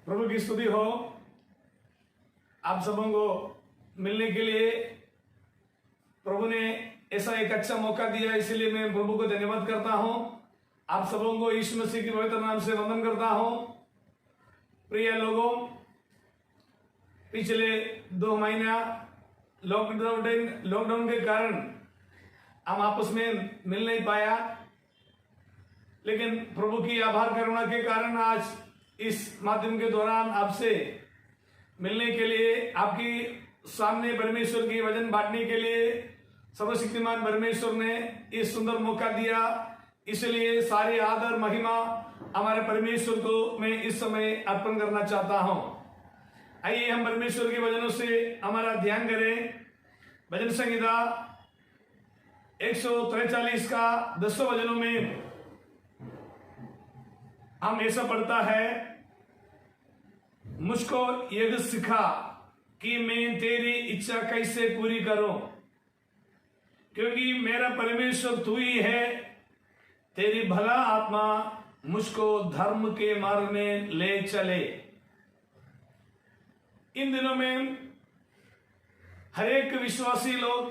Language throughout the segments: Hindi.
प्रभु की स्तुति हो। आप सबों को मिलने के लिए प्रभु ने ऐसा एक अच्छा मौका दिया, इसलिए मैं प्रभु को धन्यवाद करता हूं। आप सबों को यीशु मसीह के पवित्र नाम से वंदन करता हूं। प्रिय लोगों, पिछले 2 महीना लॉकडाउन के कारण हम आपस में मिल नहीं पाया, लेकिन प्रभु की आभार करुणा के कारण आज इस माध्यम के दौरान आपसे मिलने के लिए, आपकी सामने परमेश्वर की वचन बांटने के लिए सर्वशक्तिमान परमेश्वर ने इस सुंदर मौका दिया। इसलिए सारे आदर महिमा हमारे परमेश्वर को मैं इस समय अर्पण करना चाहता हूं। आइए हम परमेश्वर के वचनों से हमारा ध्यान करें। भजन संहिता 143 का 10वें वचनों में हम ऐसा पढ़ता है, मुझको यह सिखा कि मैं तेरी इच्छा कैसे पूरी करूं, क्योंकि मेरा परमेश्वर तू ही है। तेरी भला आत्मा मुझको धर्म के मार्ग में ले चले। इन दिनों में हर एक विश्वासी लोग,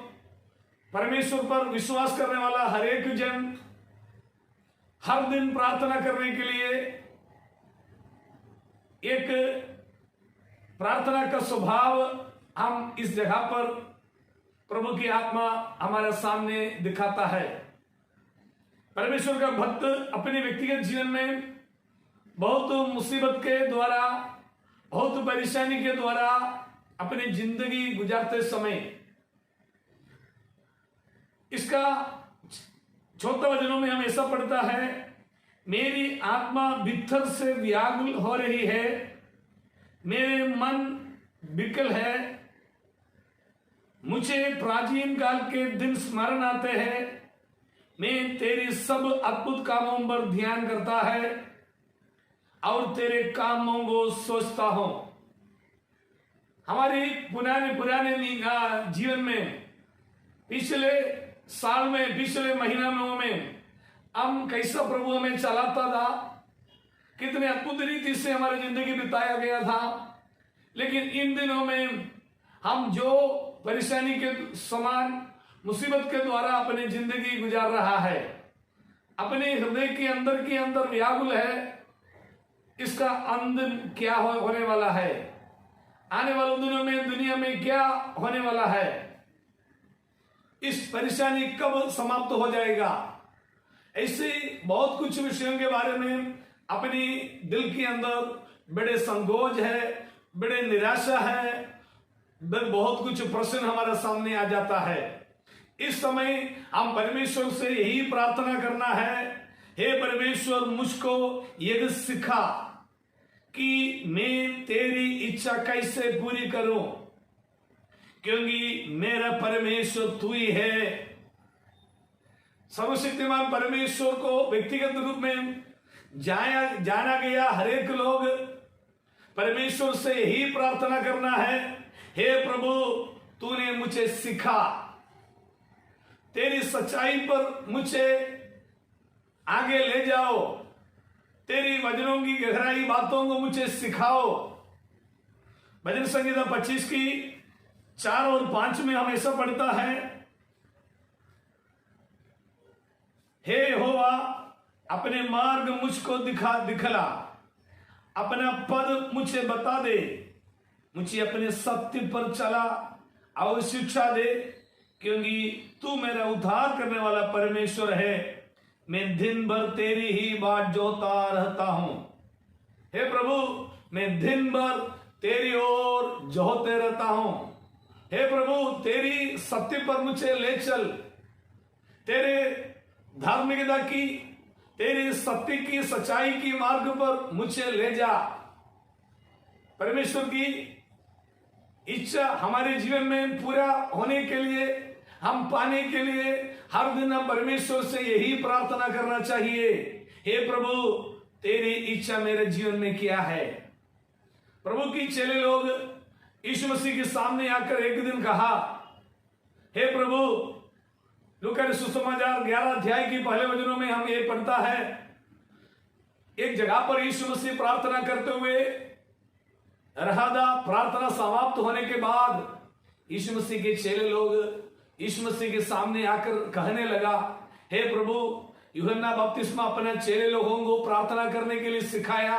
परमेश्वर पर विश्वास करने वाला हर एक जन हर दिन प्रार्थना करने के लिए एक प्रार्थना का स्वभाव हम इस जगह पर प्रभु की आत्मा हमारे सामने दिखाता है। परमेश्वर का भक्त अपने व्यक्तिगत जीवन में बहुत मुसीबत के द्वारा, बहुत परेशानी के द्वारा अपनी जिंदगी गुजारते समय, इसका 4 वचनों में हम ऐसा पढ़ता है, मेरी आत्मा भीतर से व्याकुल हो रही है, मेरे मन विकल है, मुझे प्राचीन काल के दिन स्मरण आते हैं, मैं तेरी सब अद्भुत कामों पर ध्यान करता है और तेरे कामों को सोचता हूं। हमारी पुराने जीवन में, पिछले साल में, पिछले महीनों में हम कैसा प्रभु हमें चलाता था, कितने अद्भुत रीति से हमारी जिंदगी बिताया गया था। लेकिन इन दिनों में हम जो परेशानी के समान मुसीबत के द्वारा अपनी जिंदगी गुजार रहा है, अपने हृदय के अंदर व्याकुल है, इसका अंत क्या होने वाला है, आने वाले दिनों में दुनिया में क्या होने वाला है, इस परेशानी कब समाप्त हो जाएगा, ऐसे बहुत कुछ विषयों के बारे में अपनी दिल के अंदर बड़े संकोच है, बड़े निराशा है, बहुत कुछ प्रश्न हमारे सामने आ जाता है। इस समय हम परमेश्वर से यही प्रार्थना करना है, हे परमेश्वर, मुझको यह सिखा कि मैं तेरी इच्छा कैसे पूरी करूं, क्योंकि मेरा परमेश्वर तू ही है। सर्वशक्तिमान परमेश्वर को व्यक्तिगत रूप में जाना गया हर एक लोग परमेश्वर से यही प्रार्थना करना है, हे प्रभु, तूने मुझे सिखा, तेरी सच्चाई पर मुझे आगे ले जाओ, तेरी वचनों की गहराई बातों को मुझे सिखाओ। भजन संहिता 25 की 4 और 5 में हम ऐसा पढ़ता है, हे यहोवा, अपने मार्ग मुझको दिखला, अपना पद मुझे बता दे, मुझे अपने सत्य पर चला और शिक्षा दे, क्योंकि तू मेरा उद्धार करने वाला परमेश्वर है। मैं दिन भर तेरी ही बाट जोता रहता हूं। हे प्रभु, मैं दिन भर तेरी ओर जोते रहता हूं। हे प्रभु, तेरी सत्य पर मुझे ले चल, तेरे धार्मिकता की, तेरी सत्य की, सच्चाई की मार्ग पर मुझे ले जा। परमेश्वर की इच्छा हमारे जीवन में पूरा होने के लिए, हम पाने के लिए हर दिन हम परमेश्वर से यही प्रार्थना करना चाहिए, हे प्रभु, तेरी इच्छा मेरे जीवन में क्या है। प्रभु की चेले लोग यीशु मसीह के सामने आकर एक दिन कहा, हे प्रभु, लूका सुसमाचार 11 अध्याय की पहले वचनों में हम ये पढ़ता है, एक जगह पर यीशु मसीह प्रार्थना करते हुए रहा था। प्रार्थना समाप्त होने के बाद यीशु मसीह के चेले लोग यीशु मसीह के सामने आकर कहने लगा, हे प्रभु, यूहन्ना बपतिस्मा अपने चेले लोगों को प्रार्थना करने के लिए सिखाया,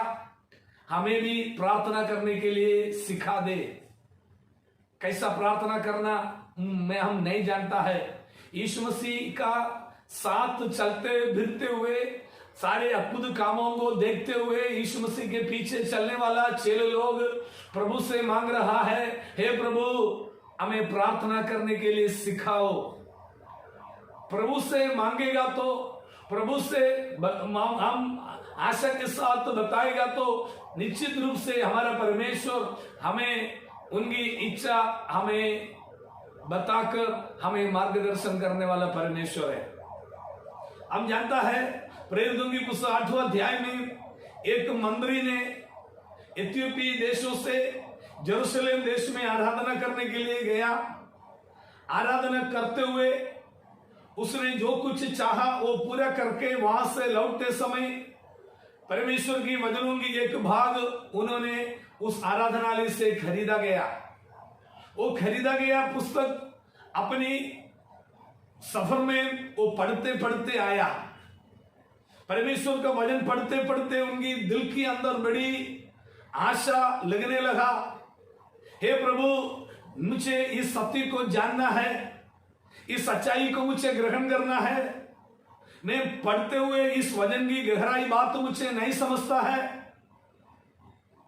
हमें भी प्रार्थना करने के लिए सिखा दे। कैसा प्रार्थना करना हम नहीं जानता है। यीशु मसीह का साथ चलते फिरते हुए, सारे अद्भुत कामों को देखते हुए यीशु मसीह के पीछे चलने वाला चेले लोग प्रभु से मांग रहा है, हे प्रभु, हमें प्रार्थना करने के लिए सिखाओ। प्रभु से मांगेगा तो, प्रभु से हम आशा के साथ बताएगा तो निश्चित रूप से हमारा परमेश्वर हमें उनकी इच्छा हमें बताकर हमें मार्गदर्शन करने वाला परमेश्वर है। हम जानता है प्रेरितों की पुस्तक 8वां अध्याय में एक मंत्री ने इथियोपी देशों से यरूशलेम देश में आराधना करने के लिए गया। आराधना करते हुए उसने जो कुछ चाहा वो पूरा करके वहां से लौटते समय परमेश्वर की वचनों की एक भाग उन्होंने उस आराधनालय से खरीदा गया। वो खरीदा गया पुस्तक अपनी सफर में वो पढ़ते पढ़ते आया। परमेश्वर का वचन पढ़ते पढ़ते उनकी दिल के अंदर बड़ी आशा लगने लगा। हे प्रभु, मुझे इस सत्य को जानना है, इस सच्चाई को मुझे ग्रहण करना है। मैं पढ़ते हुए इस वचन की गहराई बात तो मुझे नहीं समझता है।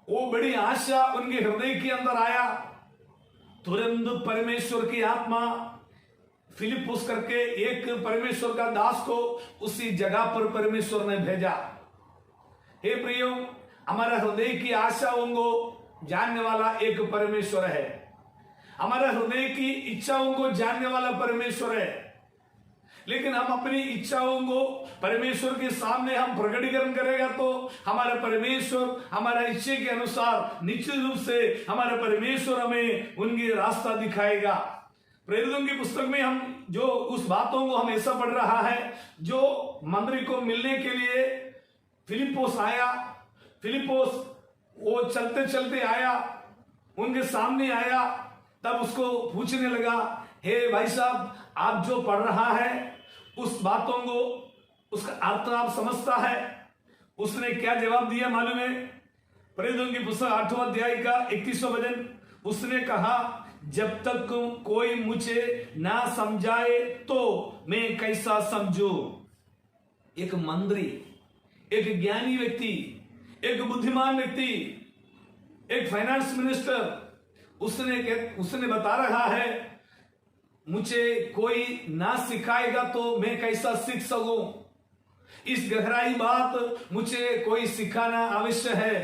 वो बड़ी आशा उनके हृदय के अंदर आया। तुरंत परमेश्वर की आत्मा फिलिपुस करके एक परमेश्वर का दास को उसी जगह पर परमेश्वर ने भेजा। हे प्रियो, हमारा हृदय की आशाओं को जानने वाला एक परमेश्वर है। हमारा हृदय की इच्छाओं को जानने वाला परमेश्वर है। लेकिन हम अपनी इच्छाओं को परमेश्वर के सामने हम प्रकटीकरण करेगा तो हमारा परमेश्वर हमारा इच्छा के अनुसार निश्चित रूप से हमारा परमेश्वर हमें उनकी रास्ता दिखाएगा। प्रेरितों की पुस्तक में हम जो उस बातों को हम ऐसा पढ़ रहा है, जो मंत्री को मिलने के लिए फिलिपोस आया। फिलिपोस वो चलते चलते आया, उनके सामने आया, तब उसको पूछने लगा, हे भाई साहब, आप जो पढ़ रहा है उस बातों को, उसका अर्थ आप समझता है? उसने क्या जवाब दिया मालूम है? प्रेरितों की पुस्तक 8वां अध्याय का 31वां वचन, उसने कहा, जब तक कोई मुझे ना समझाए तो मैं कैसा समझू। एक मंत्री, एक ज्ञानी व्यक्ति, एक बुद्धिमान व्यक्ति, एक फाइनेंस मिनिस्टर, उसने बता रहा है, मुझे कोई ना सिखाएगा तो मैं कैसा सीख सकूं। इस गहराई बात मुझे कोई सिखाना आवश्यक है।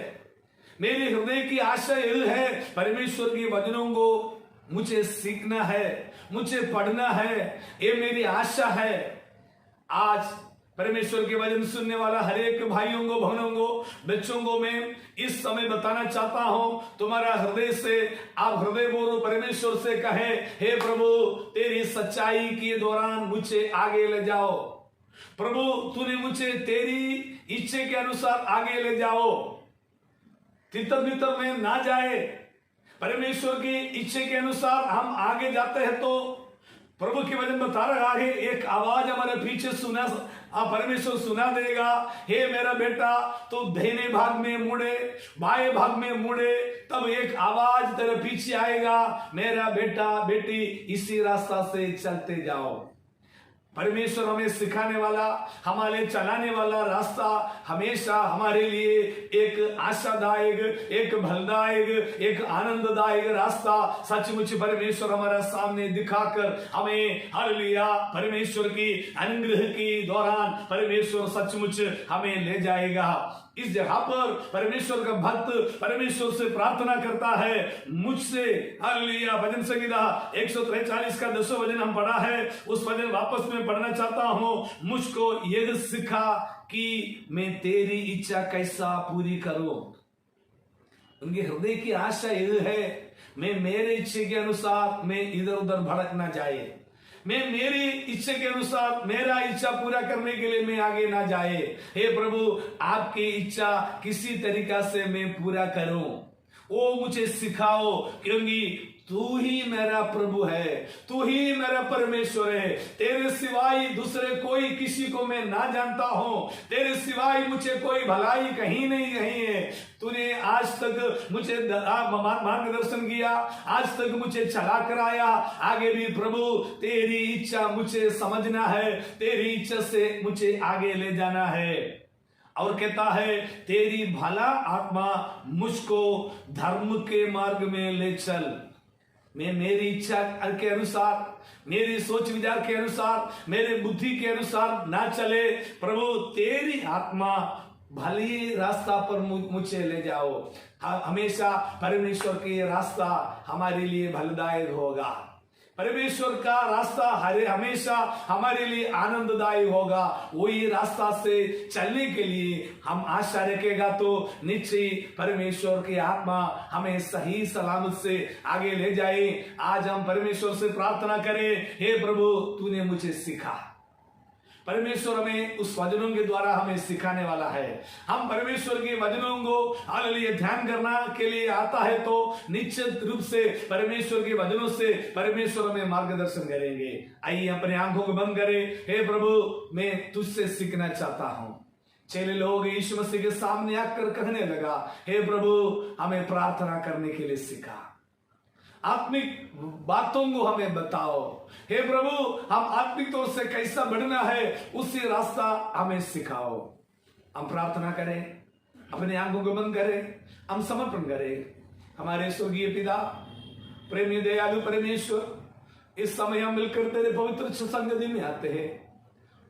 मेरे हृदय की आशा यह है, परमेश्वर की वचनों को मुझे सीखना है, मुझे पढ़ना है, ये मेरी आशा है। आज परमेश्वर के वचन सुनने वाला हर एक भाइयों को, बहनों को, बच्चों को मैं इस समय बताना चाहता हूं, तुम्हारा हृदय से आप हृदय बोलो, परमेश्वर से कहे, हे प्रभु, तेरी सच्चाई के दौरान मुझे आगे ले जाओ। प्रभु, तूने मुझे तेरी इच्छा के अनुसार आगे ले जाओ। तितर बितर में ना जाए। परमेश्वर की इच्छा के अनुसार हम आगे जाते हैं तो प्रभु के वचन बता रहा है, एक आवाज हमारे पीछे सुना, परमेश्वर सुना देगा, हे मेरा बेटा, तो दाहिने भाग में मुड़े, बाएं भाग में मुड़े, तब एक आवाज तेरे पीछे आएगा, मेरा बेटा बेटी इसी रास्ता से चलते जाओ। परमेश्वर हमें सिखाने वाला, हमारे चलाने वाला रास्ता हमेशा हमारे लिए एक आशादायक, एक फलदायक, एक आनंददायक रास्ता सचमुच परमेश्वर हमारा सामने दिखाकर हमें हालेलुया परमेश्वर की अनुग्रह के दौरान परमेश्वर सचमुच हमें ले जाएगा। इस जगह पर परमेश्वर का भक्त परमेश्वर से प्रार्थना करता है, मुझसे हालेलुया। भजन संगीता 143 का 10वां वचन हम पढ़ा है, उस वचन वापस में पढ़ना चाहता हूं। मुझको यह सिखा कि मैं तेरी इच्छा कैसा पूरी करूं। उनके हृदय की आशा यह है, मैं मेरे इच्छा के अनुसार मैं इधर उधर भड़क ना जाए, मैं मेरी इच्छा के अनुसार मेरा इच्छा पूरा करने के लिए मैं आगे ना जाए। हे प्रभु, आपकी इच्छा किसी तरीका से मैं पूरा करूं। वो मुझे सिखाओ, क्योंकि तू ही मेरा प्रभु है, तू ही मेरा परमेश्वर है। तेरे सिवाय दूसरे कोई किसी को मैं ना जानता हूं, तेरे सिवाय मुझे कोई भलाई कहीं नहीं कहीं है। तूने आज तक मुझे मार्गदर्शन किया, आज तक मुझे चला कर आया, आगे भी प्रभु तेरी इच्छा मुझे समझना है, तेरी इच्छा से मुझे आगे ले जाना है। और कहता है तेरी भला आत्मा मुझको धर्म के मार्ग में ले चल। मैं मेरी इच्छा के अनुसार, मेरी सोच विचार के अनुसार, मेरे बुद्धि के अनुसार ना चले प्रभु, तेरी आत्मा भली रास्ता पर मुझे ले जाओ। हमेशा परमेश्वर के रास्ता हमारे लिए फलदायक होगा, परमेश्वर का रास्ता हमेशा हमारे लिए आनंददायी होगा। वही रास्ता से चलने के लिए हम आशा रखेगा तो निश्चय परमेश्वर की आत्मा हमें सही सलामत से आगे ले जाए। आज हम परमेश्वर से प्रार्थना करें, हे प्रभु तूने मुझे सिखा। परमेश्वर हमें उस वचनों के द्वारा हमें सिखाने वाला है। हम परमेश्वर के वचनों को हालेलुया ध्यान करना के लिए आता है तो निश्चित रूप से परमेश्वर के वचनों से परमेश्वर हमें मार्गदर्शन करेंगे। आइए अपने आंखों को बंद करें। हे प्रभु मैं तुझसे सीखना चाहता हूं। चेले लोग यीशु मसीह के सामने आकर कहने लगा, हे प्रभु हमें प्रार्थना करने के लिए सिखा, आत्मिक बातों को हमें बताओ। हे प्रभु हम आत्मिक तौर से कैसा बढ़ना है उसी रास्ता हमें सिखाओ। हम प्रार्थना करें, अपने आंखों को बंद करें, हम समर्पण करें। हमारे स्वर्गीय पिता, प्रेमी दयालु परमेश्वर, इस समय हम मिलकर तेरे पवित्र संगति में आते हैं।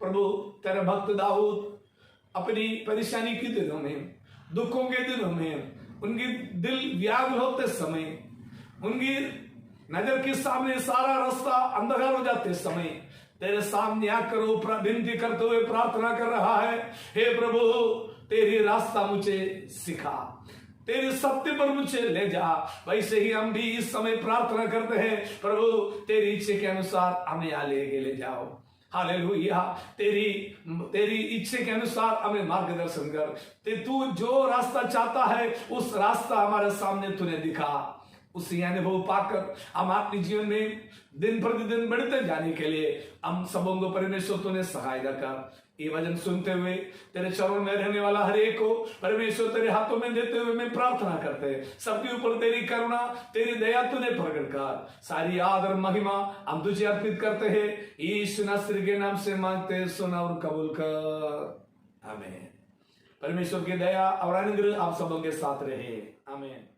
प्रभु तेरा भक्त दाऊद अपनी परेशानी के दिनों में, दुखों के दिनों में, उनकी दिल व्याकुल होते समय, उनकी नजर के सामने सारा रास्ता अंधकार हो जाते समय तेरे सामने आकर वो विनती करते हुए प्रार्थना कर रहा है, हे प्रभु तेरी रास्ता मुझे सिखा, तेरे सत्य पर मुझे ले जा। वैसे ही हम भी इस समय प्रार्थना करते हैं, प्रभु तेरी इच्छा के अनुसार हमें आगे ले जाओ। हालेलुया, तेरी इच्छा के अनुसार हमें मार्गदर्शन कर। तू जो रास्ता चाहता है उस रास्ता हमारे सामने तूने दिखा। उसी अनुभव पाकर हम अपने जीवन में दिन प्रतिदिन बढ़ते जाने के लिए हम सबों को परमेश्वर तूने सहायता कर। ये वचन सुनते हुए तेरे चरणों में रहने वाला हर एक को परमेश्वर तेरे हाथों में देते हुए मैं प्रार्थना करते हैं, सबके ऊपर तेरी करुणा तेरी दया तूने प्रकट कर। सारी आदर महिमा हम तुझे अर्पित करते हैं, यीशु नासरी के नाम से मांगते, सुना और कबूल कर। आमीन। परमेश्वर की दया और अनुग्रह आप सबों के साथ रहे। आमीन।